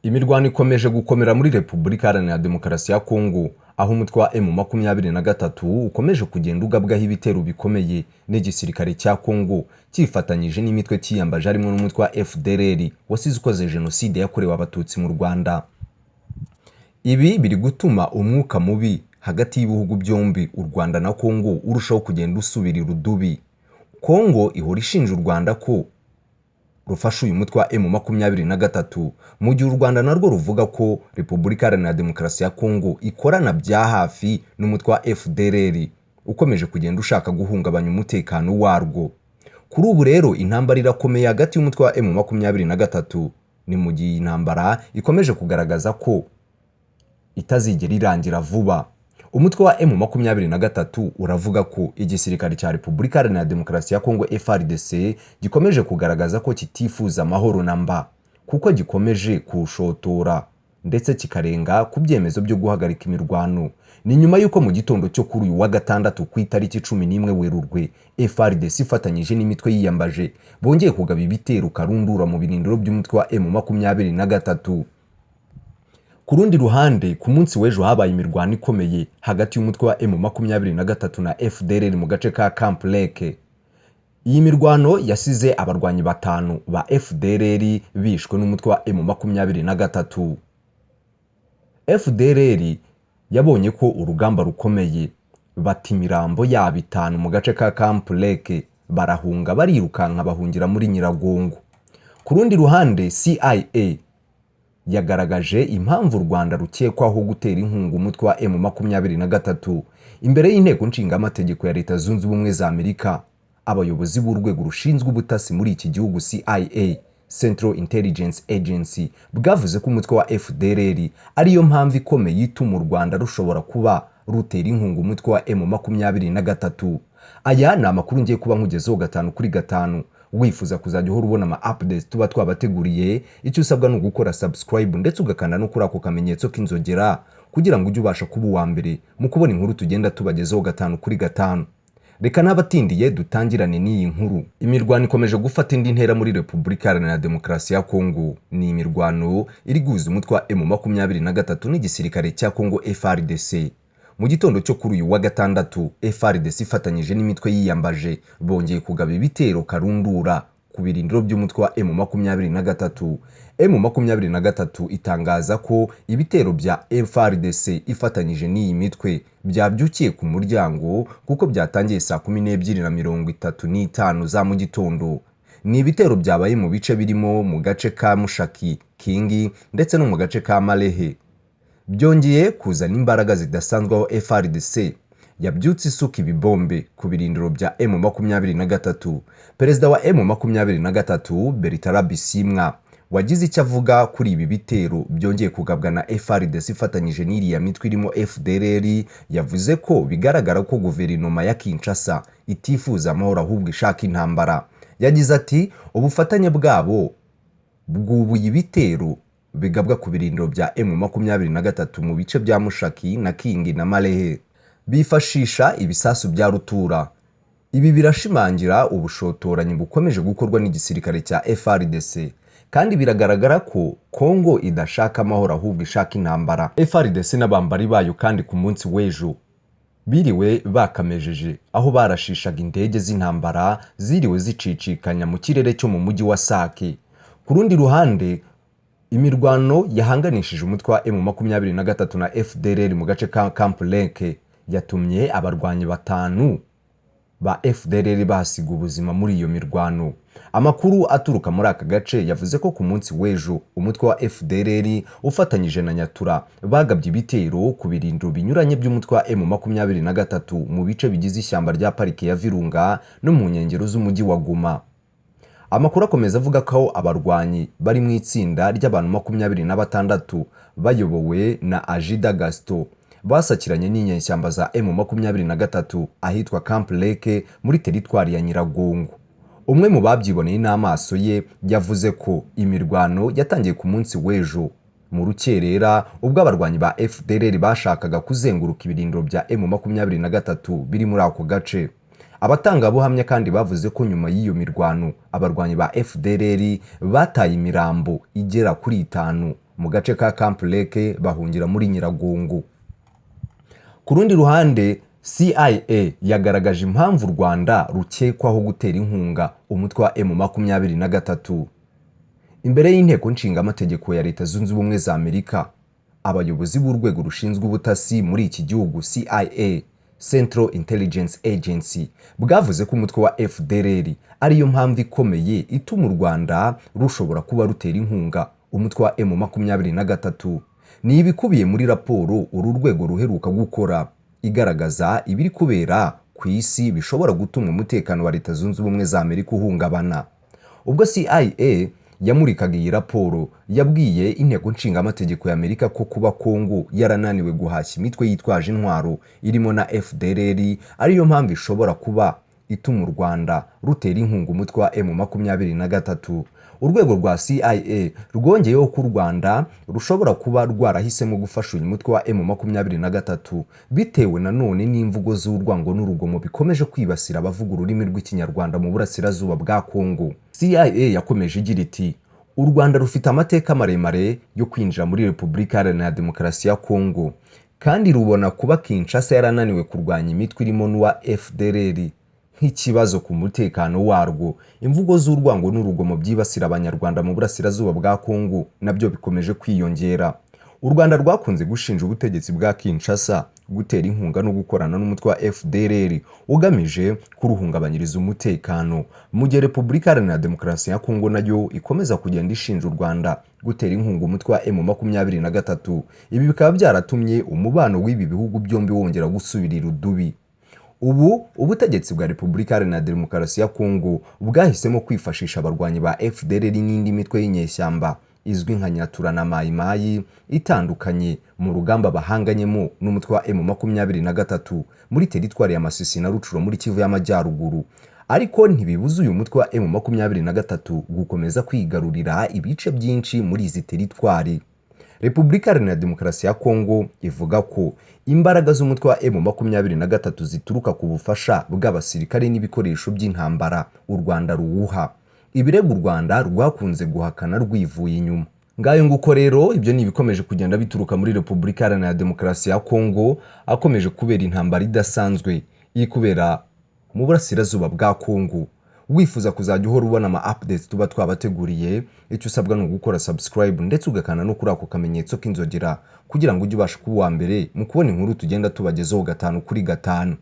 Imirwano ikomeje gukomera muri Repubulika Iharanira Demokarasi ya Kongo, aho umutwe wa M23 ukomeje kugenda ugabwaho ibitero bikomeye n'igisirikare cya Kongo cyifatanyije n'imitwe cyiyambaje harimo n'umutwe wa FDLR wasize ukoze jenoside yakorewe abatutsi mu Rwanda. Ibi biri gutuma umwuka mubi hagati y'ibihugu byombi u Rwanda na Kongo urushaho kugenda usubira irudubi. Kongo ihora ishinja u Rwanda ko rufasha uyu mutwe wa M23 mu gihe u Rwanda narwo ruvuga ko Repubulika Iharanira Demokarasi ya Kongo ikorana bya hafi n'umutwe wa FDLR ukomeje kugenda ushaka guhungabanya umutekano warwo. Kuri ubu rero intambara irakomeye hagati y'umutwe wa M23, ni mu gihe intambara ikomeje kugaragaza ko itazigera irangira vuba. Umutwe wa M23 uravuga ko igisirikare cya Repubulika Iharanira Demokarasi ya Kongo FARDC gikomeje kugaragaza ko kitifuza amahoro namba, kuko gikomeje kushotora ndetse kikarenga ku byemezo byo guhagarika imirwano. Ni nyuma y'uko mu gitondo cyo kuri uyu wa gatandatu ku itariki 11 Werurwe FARDC ifatanyije n'imitwe yiyambaje bongeye kugaba ibitero karundura mu birindiro by'umutwe wa M23. Ku rundi ruhande ku munsi w'ejo habaye imirwano ikomeye hagati y'umutwe wa M23 na FDLR mu gace ka Camp Lake. Iyi mirwano yasize abarwanyi batanu ba FDLR bishwe n'umutwe wa M23. FDLR yabonye ko urugamba rukomeye, bati imirambo yabo 5 mu gace ka Camp Lake, barahunga barirukanka bahungira muri Nyiragongo. Ku rundi ruhande CIA yagaragaje impamvu u Rwanda rukekwaho gutera inkunga umutwe wa M23 imbere y'inteko nshingamategeko ya Leta Zunze Ubumwe za Amerika. Abayobozi b'urwego rushinzwe ubutasi muri iki gihugu CIA, Central Intelligence Agency, bwavuze ko umutwe wa FDLR ariyo mpamvu ikomeye ituma u Rwanda rushobora kuba rutera inkunga umutwe wa M23. Aya ni amakuru ngiye kuba nkugezeho 5 kuri 5. Wifuza kuzajya uhora ubona ama updates tuba twabateguriye, icyo usabwa ni ugukora subscribe ndetse ugakanda no kuri ako kamenyetso k'inzogera kugira ngo ujye ubasha kuba uwa mbere mu kubona inkuru tugenda tubagezeho 5 kuri 5. Reka n'abatindiye dutangirane n'iyi nkuru. Imirwano ikomeje gufata indi ntera muri Repubulika Iharanira Demokarasi ya Kongo. Ni imirwano iri guhuza umutwe wa M23 n'igisirikare cya Kongo FARDC. Mu gitondo cyo kuri uyu wa gatandatu FARDC ifatanyije n'imitwe yiyambaje bongeye kugaba ibitero karundura ku birindiro by'umutwe wa M23. M23 itangaza ko ibitero bya FARDC ifatanyije n'iyi mitwe byabyukiye ku muryango kuko byatangiye saa 12:35 za mu gitondo. Ni ibitero byabaye mu bice birimo mu gace ka Mushaki, Kingi ndetse no mu gace ka Malehe. Byongeye kuzana imbaraga zidasanzwe aho FARDC yabyutse isuka ibibombe ku birindiro bya M23. Perezida wa M23 Bertrand Bisimwa wagize icyo avuga kuri ibi bitero byongeye kugabwa na FARDC ifatanyije n'iriya mitwe irimo FDLR, yavuze ko bigaragara ko guverinoma ya Kinshasa itifuza amahoro ahubwo ishaka intambara. Yagize ati ubufatanye bwabo bwubuye ibitero bigabwa ku birindiro bya M23 mu bice bya Mushaki na Kingi na Malehe, bifashisha ibisasu bya rutura. Ibi birashimangira ubushotoranyi bukomeje gukorwa n'igisirikare cya FARDC, kandi biragaragara ko Kongo idashaka amahoro ahubwo ishaka intambara. FARDC n'abambari bayo kandi ku munsi w'ejo biriwe bakamejeje aho barashishaga indege z'intambara ziriwe zicicikanya mu kirere cyo mu mujyi wa Sake. Ku rundi ruhande imirwano yahanganishije umutwe wa M23 na FDLR mu gace ka Camp Lake yatumye abarwanyi 5 ba FDLR basiga ubuzima muri iyo mirwano. Amakuru aturuka muri aka gace yavuze ko ku munsi w'ejo umutwe wa FDLR ufatanyije na Nyatura bagabye ibitero ku birindiro binyuranye by'umutwe wa M23 mu bice bigize ishyamba rya parike ya Virunga no mu nkengero z'umujyi wa Goma. Amakuru akomeza avuga ko abarwanyi bari mu itsinda ry'abantu 26 bayobowe na Ajida Gaston basakiranye n'inyeshyamba za M23 ahitwa Camp Lake muri teritwari ya Nyiragongo. Umwe mu babyiboneye n'amaso ye yavuze ko imirwano yatangiye ku munsi w'ejo mu rukerera ubwo abarwanyi ba FDLR bashakaga kuzenguruka ibirindiro bya M23 biri muri ako gace. Abatangabuhamya kandi bavuze ko nyuma y'iyo mirwano abarwanyi ba FDLR bataye imirambo igera kuri 5 mu gace ka Camp Lake bahungira muri Nyiragongo. Ku rundi ruhande CIA yagaragaje impamvu u Rwanda rukekwaho gutera inkunga umutwe wa M23. Imbere y'inteko nshingamategeko ya Leta Zunze Ubumwe za Amerika, abayobozi b'urwego rushinzwe ubutasi muri iki gihugu CIA, Central Intelligence Agency, bwavuze ko umutwe wa FDLR ariyo mpamvu ikomeye ituma u Rwanda rushobora kuba rutera inkunga umutwe wa M23. Ni ibikubiye muri raporo uru rwego ruheruka gukora igaragaza ibiri kubera ku isi bishobora gutuma umutekano wa Leta Zunze Ubumwe za Amerika uhungabana. Ubwo CIA yamurikaga iyi raporo yabwiye inteko nshingamategeko ya Amerika ko kuba Kongo yarananiwe guhashya imitwe yitwaje intwaro irimo na FDLR ariyo mpamvu ishobora kuba ituma u Rwanda rutera inkunga umutwe wa M23. Urwego rwa CIA rwongeyeho ko u Rwanda rushobora kuba rwarahisemo gufasha uyu mutwe wa M23 bitewe nanone n'imvugo z'urwango n'urugomo bikomeje kwibasira abavuga ururimi rw'ikinyarwanda mu burasirazuba bwa Kongo. CIA yakomeje igira iti u Rwanda rufite amateka maremare yo kwinjira muri Repubulika Iharanira Demokarasi ya Kongo, kandi rubona kuba Kinshasa yarananiwe kurwanya imitwe irimo n'uwa FDLR nk'ikibazo ku mutekano warwo. Imvugo z'urwango n'urugomo byibasira abanyarwanda mu burasirazuba bwa Kongo nabyo bikomeje kwiyongera. U Rwanda rwakunze gushinja ubutegetsi bwa Kinshasa gutera inkunga no gukorana n'umutwe wa FDLR ugamije kuruhungabanyiriza umutekano, mu gihe Repubulika Iharanira Demokarasi ya Kongo nayo ikomeza kugenda ishinja u Rwanda gutera inkunga umutwe wa M23. Ibi bikaba byaratumye umubano w'ibi bihugu byombi wongera gusubirira udubi. Ubu ubutegetsi bwa Repubulika Iharanira Demokarasi ya Kongo bwahisemo kwifashisha abarwanyi ba FDLR n'indi mitwe y'inyeshyamba izwi nka Nyatura na Mai Mai itandukanye mu rugamba bahanganyemo n'umutwe wa M23 muri teritwari ya Masisi na Rucuro muri Kivu y'Amajyaruguru. Ariko ntibibuza uyu mutwe wa M23 gukomeza kwigarurira ibice byinshi muri izi teritwari. Repubulika Iharanira Demokarasi ya Kongo ivuga ko imbaraga z'umutwe wa M23 zituruka ku bufasha bw'abasirikare n'ibikoresho by'intambara u Rwanda ruwuha. Ibirego u Rwanda rwakunze guhakana rwivuye inyuma. Ngayo nguko rero ibyo ni ibikomeje kugenda bituruka muri Repubulika Iharanira Demokarasi ya Kongo, akomeje kubera intambara idasanzwe iri kubera mu burasirazuba bwa Kongo. Wifuza kuzajya uhora ubona ama updates tuba twabateguriye, icyo usabwa ni ugukora subscribe ndetse ugakana no kuri ako kamenyetso k'inzogera kugira ngo ujye ubasha kuba uwa mbere mu kubona inkuru tugenda tubagezaho 5 kuri 5.